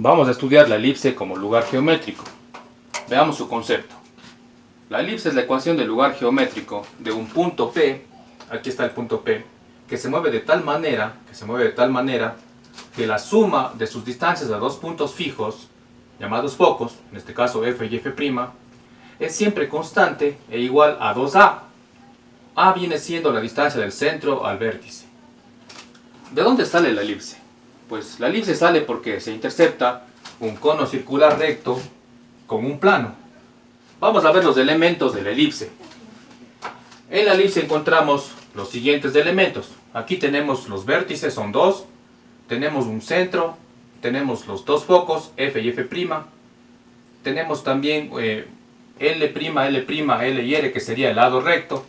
Vamos a estudiar la elipse como lugar geométrico. Veamos su concepto. La elipse es la ecuación del lugar geométrico de un punto P, aquí está el punto P, que se mueve de tal manera que la suma de sus distancias a dos puntos fijos, llamados focos, en este caso F y F', es siempre constante e igual a 2A. A viene siendo la distancia del centro al vértice. ¿De dónde sale la elipse? Pues la elipse sale porque se intercepta un cono circular recto con un plano. Vamos a ver los elementos de la elipse. En la elipse encontramos los siguientes elementos. Aquí tenemos los vértices, son dos. Tenemos un centro. Tenemos los dos focos, F y F'. Tenemos también L', L y R, que sería el lado recto.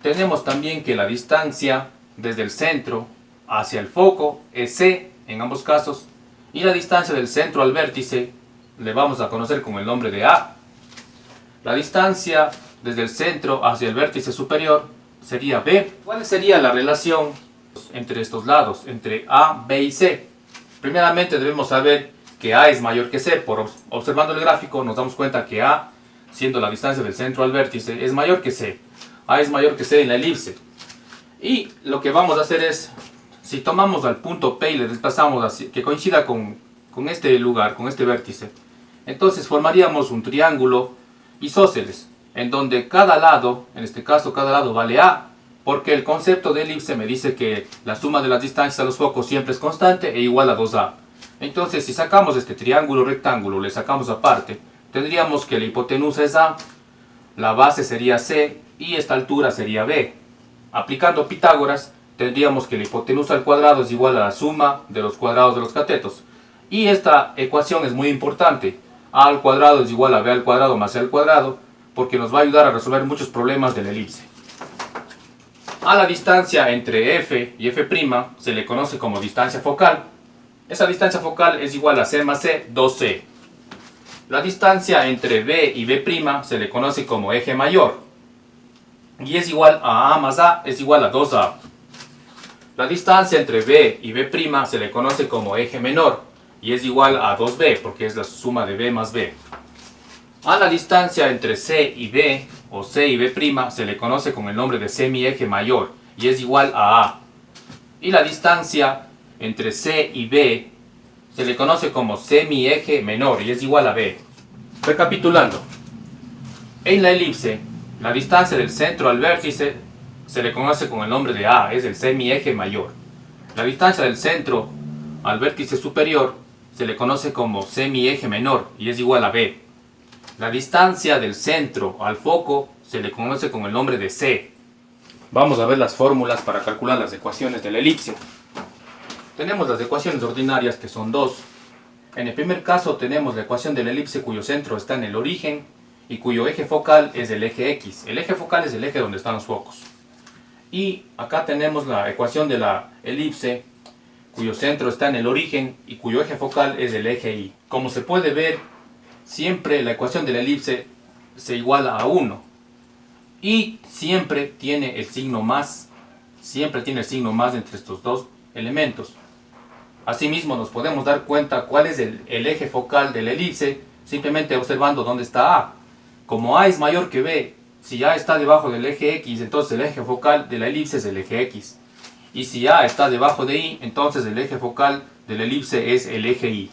Tenemos también que la distancia desde el centro hacia el foco es C en ambos casos, y la distancia del centro al vértice le vamos a conocer con el nombre de A. La distancia desde el centro hacia el vértice superior sería B. ¿Cuál sería la relación entre estos lados, entre A, B y C? Primeramente debemos saber que A es mayor que C. Observando el gráfico nos damos cuenta que A, siendo la distancia del centro al vértice, es mayor que C. A es mayor que C en la elipse. Y lo que vamos a hacer es, si tomamos al punto P y le desplazamos así, que coincida con este lugar, con este vértice, entonces formaríamos un triángulo isósceles, en donde cada lado, en este caso cada lado vale A, porque el concepto de elipse me dice que la suma de las distancias a los focos siempre es constante e igual a 2A. Entonces, si sacamos este triángulo rectángulo, le sacamos aparte, tendríamos que la hipotenusa es A, la base sería C y esta altura sería B. Aplicando Pitágoras, tendríamos que la hipotenusa al cuadrado es igual a la suma de los cuadrados de los catetos. Y esta ecuación es muy importante. A al cuadrado es igual a B al cuadrado más C al cuadrado, porque nos va a ayudar a resolver muchos problemas de la elipse. A la distancia entre F y F' se le conoce como distancia focal. Esa distancia focal es igual a C más C, 2C. La distancia entre B y B' se le conoce como eje mayor, y es igual a más A, es igual a 2A. La distancia entre B y B' se le conoce como eje menor, y es igual a 2B, porque es la suma de B más B. A la distancia entre C y B, o C y B', se le conoce con el nombre de semieje mayor, y es igual a A. Y la distancia entre C y B se le conoce como semieje menor, y es igual a B. Recapitulando, en la elipse, la distancia del centro al vértice se le conoce con el nombre de A, es el semieje mayor. La distancia del centro al vértice superior se le conoce como semieje menor, y es igual a B. La distancia del centro al foco se le conoce con el nombre de C. Vamos a ver las fórmulas para calcular las ecuaciones de la elipse. Tenemos las ecuaciones ordinarias, que son dos. En el primer caso tenemos la ecuación de la elipse cuyo centro está en el origen y cuyo eje focal es el eje X. El eje focal es el eje donde están los focos. Y acá tenemos la ecuación de la elipse cuyo centro está en el origen y cuyo eje focal es el eje Y. Como se puede ver, siempre la ecuación de la elipse se iguala a 1 y siempre tiene el signo más. Siempre tiene el signo más entre estos dos elementos. Asimismo, nos podemos dar cuenta cuál es el eje focal de la elipse simplemente observando dónde está A. Como A es mayor que B, si A está debajo del eje X, entonces el eje focal de la elipse es el eje X. Y si A está debajo de Y, entonces el eje focal de la elipse es el eje Y.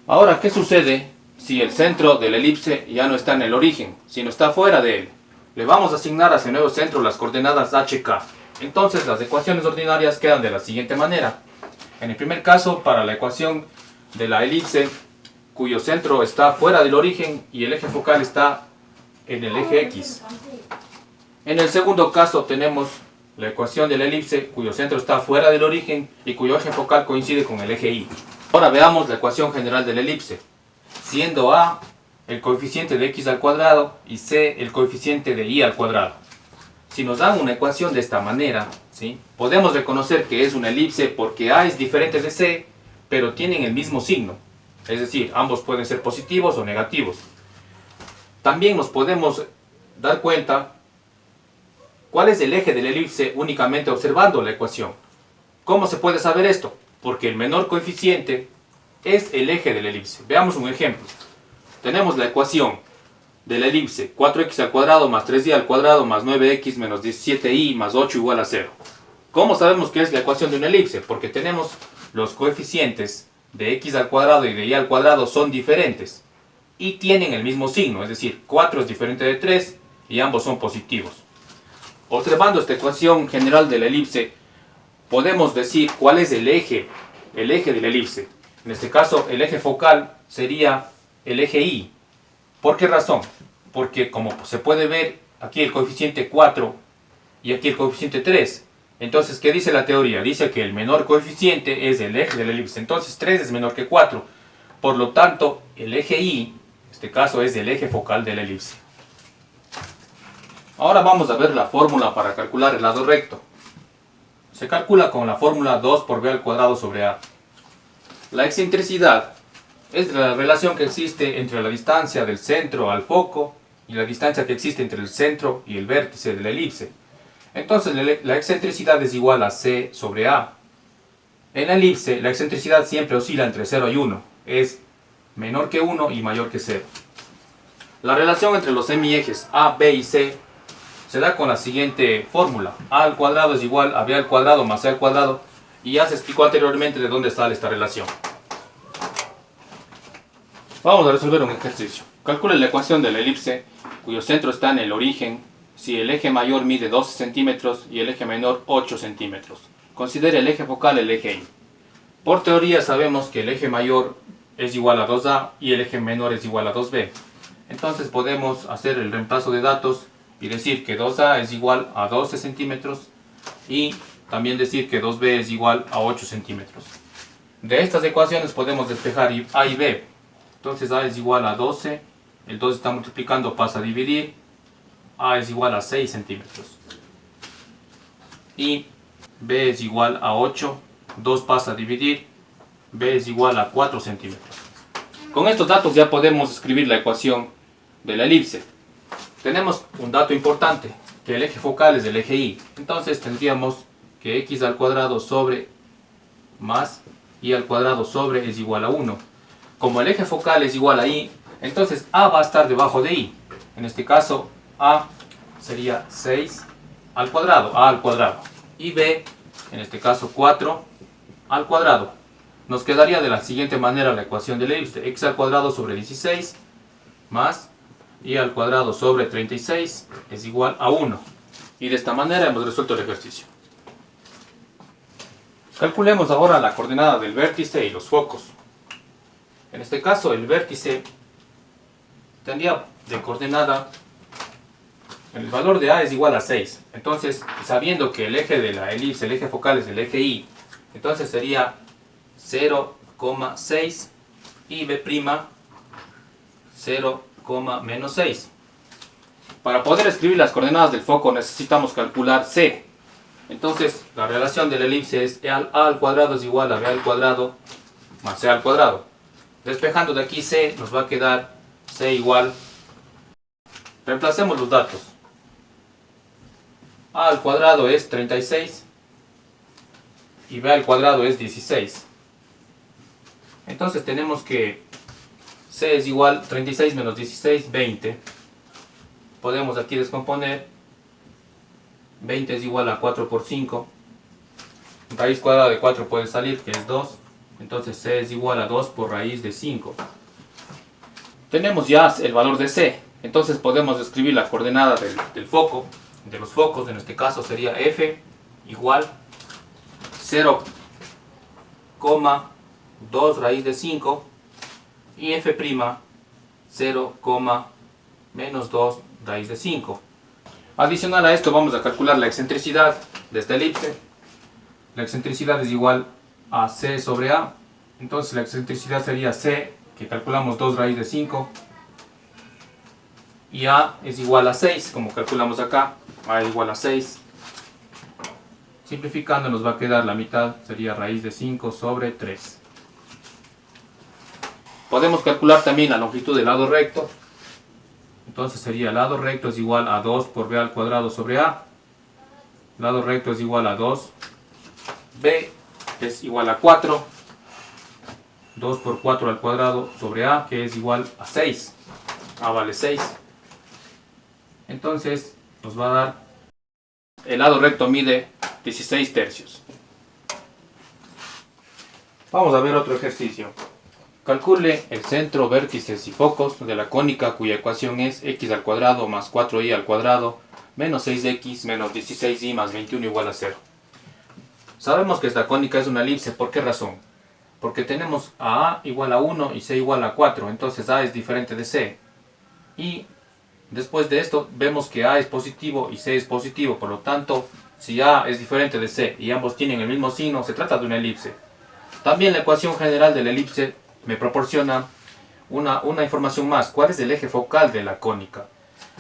Ahora, ¿qué sucede si el centro de la elipse ya no está en el origen, sino está fuera de él? Le vamos a asignar a ese nuevo centro las coordenadas HK. Entonces las ecuaciones ordinarias quedan de la siguiente manera. En el primer caso, para la ecuación de la elipse cuyo centro está fuera del origen y el eje focal está en el eje X. En el segundo caso tenemos la ecuación de la elipse cuyo centro está fuera del origen y cuyo eje focal coincide con el eje Y. Ahora veamos la ecuación general de la elipse, siendo A el coeficiente de X al cuadrado y C el coeficiente de Y al cuadrado. Si nos dan una ecuación de esta manera, ¿sí?, podemos reconocer que es una elipse porque A es diferente de C, pero tienen el mismo signo. Es decir, ambos pueden ser positivos o negativos. También nos podemos dar cuenta cuál es el eje de la elipse únicamente observando la ecuación. ¿Cómo se puede saber esto? Porque el menor coeficiente es el eje de la elipse. Veamos un ejemplo. Tenemos la ecuación de la elipse 4x al cuadrado más 3y al cuadrado más 9x menos 17y más 8 igual a 0. ¿Cómo sabemos que es la ecuación de una elipse? Porque tenemos los coeficientes de x al cuadrado y de y al cuadrado son diferentes y tienen el mismo signo, es decir, 4 es diferente de 3 y ambos son positivos. Observando esta ecuación general de la elipse, podemos decir cuál es el eje de la elipse. En este caso, el eje focal sería el eje Y. ¿Por qué razón? Porque como se puede ver, aquí el coeficiente 4 y aquí el coeficiente 3. Entonces, ¿qué dice la teoría? Dice que el menor coeficiente es el eje de la elipse. Entonces, 3 es menor que 4. Por lo tanto, el eje Y, en este caso, es el eje focal de la elipse. Ahora vamos a ver la fórmula para calcular el lado recto. Se calcula con la fórmula 2 por b al cuadrado sobre a. La excentricidad es la relación que existe entre la distancia del centro al foco y la distancia que existe entre el centro y el vértice de la elipse. Entonces la excentricidad es igual a c sobre a. En la elipse la excentricidad siempre oscila entre 0 y 1. Es menor que 1 y mayor que 0. La relación entre los semiejes a, b y c se da con la siguiente fórmula. A al cuadrado es igual a b al cuadrado más c al cuadrado. Y ya se explicó anteriormente de dónde sale esta relación. Vamos a resolver un ejercicio. Calcule la ecuación de la elipse cuyo centro está en el origen si el eje mayor mide 12 centímetros y el eje menor 8 centímetros. Considere el eje focal el eje Y. Por teoría sabemos que el eje mayor es igual a 2a y el eje menor es igual a 2b. Entonces podemos hacer el reemplazo de datos y decir que 2a es igual a 12 centímetros y también decir que 2b es igual a 8 centímetros. De estas ecuaciones podemos despejar a y b. Entonces a es igual a 12, el 2 está multiplicando, pasa a dividir, a es igual a 6 centímetros. Y b es igual a 8, 2 pasa a dividir, b es igual a 4 centímetros. Con estos datos ya podemos escribir la ecuación de la elipse. Tenemos un dato importante, que el eje focal es el eje Y. Entonces tendríamos que x al cuadrado sobre más y al cuadrado sobre es igual a 1. Como el eje focal es igual a Y, entonces a va a estar debajo de Y. En este caso, a sería 6 al cuadrado, a al cuadrado. Y b, en este caso 4 al cuadrado. Nos quedaría de la siguiente manera la ecuación de la elipse. X al cuadrado sobre 16 más y al cuadrado sobre 36 es igual a 1. Y de esta manera hemos resuelto el ejercicio. Calculemos ahora la coordenada del vértice y los focos. En este caso el vértice tendría de coordenada, el valor de a es igual a 6. Entonces, sabiendo que el eje de la elipse, el eje focal es el eje Y, entonces sería 0,6 y b' 0, menos 6. Para poder escribir las coordenadas del foco necesitamos calcular c. Entonces, la relación de la elipse es a al cuadrado es igual a b al cuadrado más c al cuadrado. Despejando de aquí c, nos va a quedar c igual. Reemplacemos los datos. A al cuadrado es 36 y b al cuadrado es 16. Entonces tenemos que c es igual 36 menos 16, 20. Podemos aquí descomponer. 20 es igual a 4 por 5. Raíz cuadrada de 4 puede salir, que es 2. Entonces c es igual a 2 por raíz de 5. Tenemos ya el valor de c. Entonces podemos escribir la coordenada del foco, de los focos. En este caso sería f igual 0,2 raíz de 5 y f' 0, menos 2 raíz de 5. Adicional a esto vamos a calcular la excentricidad de esta elipse. La excentricidad es igual a c sobre a. Entonces la excentricidad sería c, que calculamos 2 raíz de 5. Y a es igual a 6, como calculamos acá. A es igual a 6. Simplificando nos va a quedar la mitad, sería raíz de 5 sobre 3. Podemos calcular también la longitud del lado recto. Entonces sería lado recto es igual a 2 por b al cuadrado sobre a. Lado recto es igual a 2 b es igual a 4. 2 por 4 al cuadrado sobre a, que es igual a 6. A vale 6. Entonces nos va a dar, el lado recto mide 16 tercios. Vamos a ver otro ejercicio. Calcule el centro, vértices y focos de la cónica cuya ecuación es x al cuadrado más 4y al cuadrado menos 6x menos 16y más 21 igual a 0. Sabemos que esta cónica es una elipse. ¿Por qué razón? Porque tenemos a igual a 1 y c igual a 4. Entonces a es diferente de c. Y después de esto vemos que a es positivo y c es positivo. Por lo tanto, si a es diferente de c y ambos tienen el mismo signo, se trata de una elipse. También la ecuación general de la elipse me proporciona una información más. ¿Cuál es el eje focal de la cónica?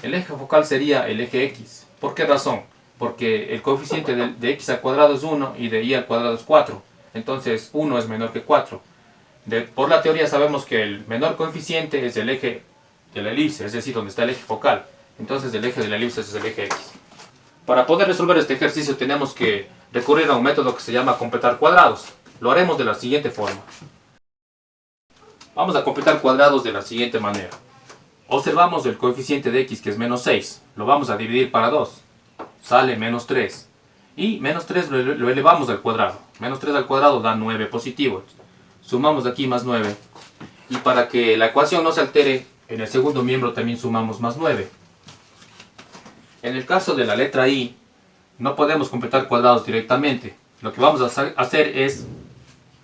El eje focal sería el eje x. ¿Por qué razón? Porque el coeficiente de x al cuadrado es 1 y de y al cuadrado es 4. Entonces 1 es menor que 4. Por la teoría sabemos que el menor coeficiente es el eje de la elipse, es decir, donde está el eje focal. Entonces el eje de la elipse es el eje x. Para poder resolver este ejercicio tenemos que recurrir a un método que se llama completar cuadrados. Lo haremos de la siguiente forma. Vamos a completar cuadrados de la siguiente manera. Observamos el coeficiente de x, que es menos 6. Lo vamos a dividir para 2. Sale menos 3. Y menos 3 lo elevamos al cuadrado. Menos 3 al cuadrado da 9 positivo. Sumamos aquí más 9. Y para que la ecuación no se altere, en el segundo miembro también sumamos más 9. En el caso de la letra I, no podemos completar cuadrados directamente. Lo que vamos a hacer es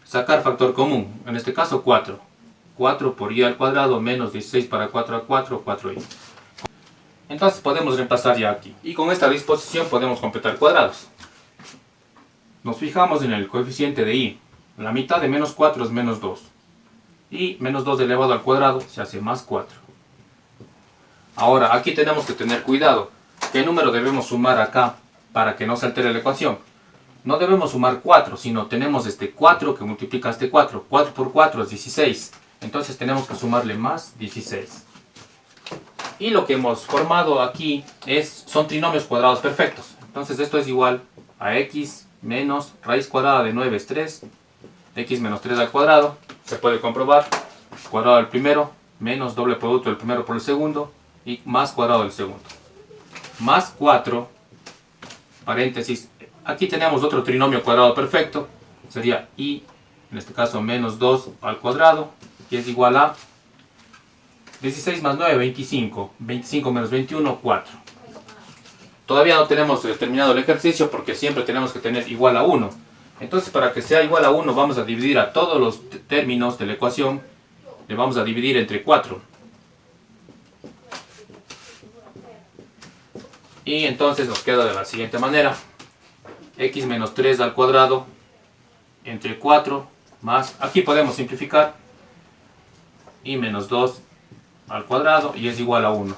sacar factor común. En este caso 4. 4 por y al cuadrado menos 16 para 4 a 4, 4y. Entonces podemos reemplazar ya aquí. Y con esta disposición podemos completar cuadrados. Nos fijamos en el coeficiente de y. La mitad de menos 4 es menos 2. Y menos 2 elevado al cuadrado se hace más 4. Ahora aquí tenemos que tener cuidado. ¿Qué número debemos sumar acá para que no se altere la ecuación? No debemos sumar 4, sino tenemos este 4 que multiplica este 4. 4 por 4 es 16. Entonces tenemos que sumarle más 16. Y lo que hemos formado aquí son trinomios cuadrados perfectos. Entonces esto es igual a x menos raíz cuadrada de 9 es 3. X menos 3 al cuadrado. Se puede comprobar. Cuadrado del primero menos doble producto del primero por el segundo. Y más cuadrado del segundo. Más 4. Paréntesis. Aquí tenemos otro trinomio cuadrado perfecto. Sería y, en este caso, menos 2 al cuadrado. Y es igual a 16 más 9, 25. 25 menos 21, 4. Todavía no tenemos terminado el ejercicio porque siempre tenemos que tener igual a 1. Entonces, para que sea igual a 1, vamos a dividir a todos los términos de la ecuación. Le vamos a dividir entre 4. Y entonces nos queda de la siguiente manera. X menos 3 al cuadrado entre 4 más, aquí podemos simplificar, y menos 2 al cuadrado y es igual a 1.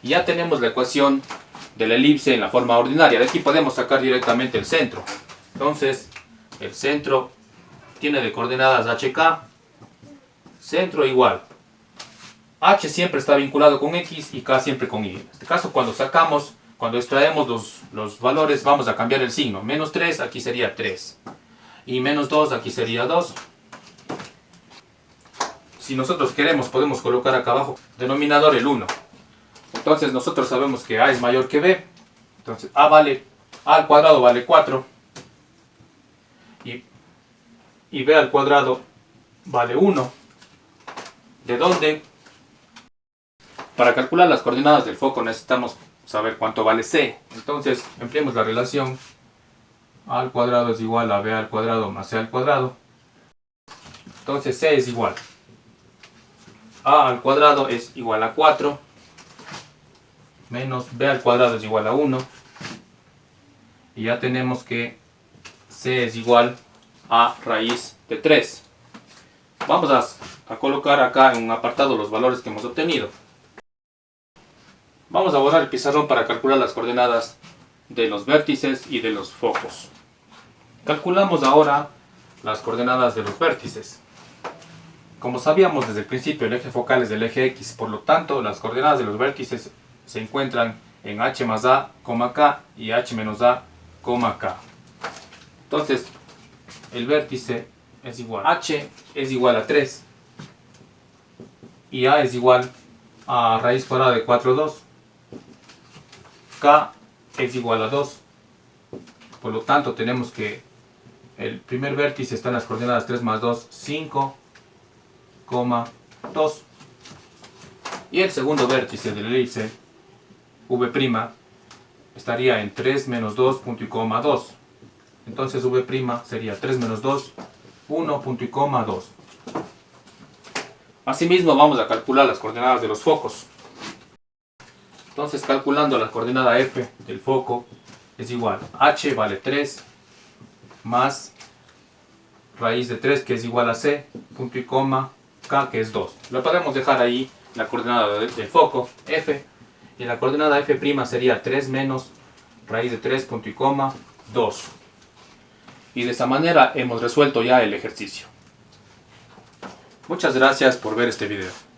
Y ya tenemos la ecuación de la elipse en la forma ordinaria. De aquí podemos sacar directamente el centro. Entonces, el centro tiene de coordenadas HK, centro igual. H siempre está vinculado con X y K siempre con Y. En este caso, cuando extraemos los valores, vamos a cambiar el signo. Menos 3, aquí sería 3. Y menos 2, aquí sería 2. Si nosotros queremos, podemos colocar acá abajo, denominador el 1. Entonces nosotros sabemos que A es mayor que B. Entonces A al cuadrado vale 4. Y B al cuadrado vale 1. ¿De dónde? Para calcular las coordenadas del foco necesitamos saber cuánto vale C. Entonces empleemos la relación A al cuadrado es igual a B al cuadrado más C al cuadrado. Entonces C es igual. A al cuadrado es igual a 4 menos B al cuadrado es igual a 1. Y ya tenemos que C es igual a raíz de 3. Vamos a colocar acá en un apartado los valores que hemos obtenido. Vamos a borrar el pizarrón para calcular las coordenadas de los vértices y de los focos. Calculamos ahora las coordenadas de los vértices. Como sabíamos desde el principio, el eje focal es del eje X, por lo tanto las coordenadas de los vértices se encuentran en h más a, K y h menos a, K. Entonces, el vértice es igual, h es igual a 3 y a es igual a raíz cuadrada de 4,2. K es igual a 2. Por lo tanto, tenemos que el primer vértice está en las coordenadas 3 más 2, 5,2. Y el segundo vértice de la elipse, V', estaría en 3 menos 2, punto y coma 2. Entonces V' sería 3 menos 2, 1, punto y coma 2. Asimismo, vamos a calcular las coordenadas de los focos. Entonces, calculando la coordenada F del foco, es igual a h vale 3 más raíz de 3, que es igual a c, punto y coma, k, que es 2. Lo podemos dejar ahí la coordenada del foco, f, y la coordenada f' sería 3 menos raíz de 3, punto y coma, 2. Y de esta manera hemos resuelto ya el ejercicio. Muchas gracias por ver este video.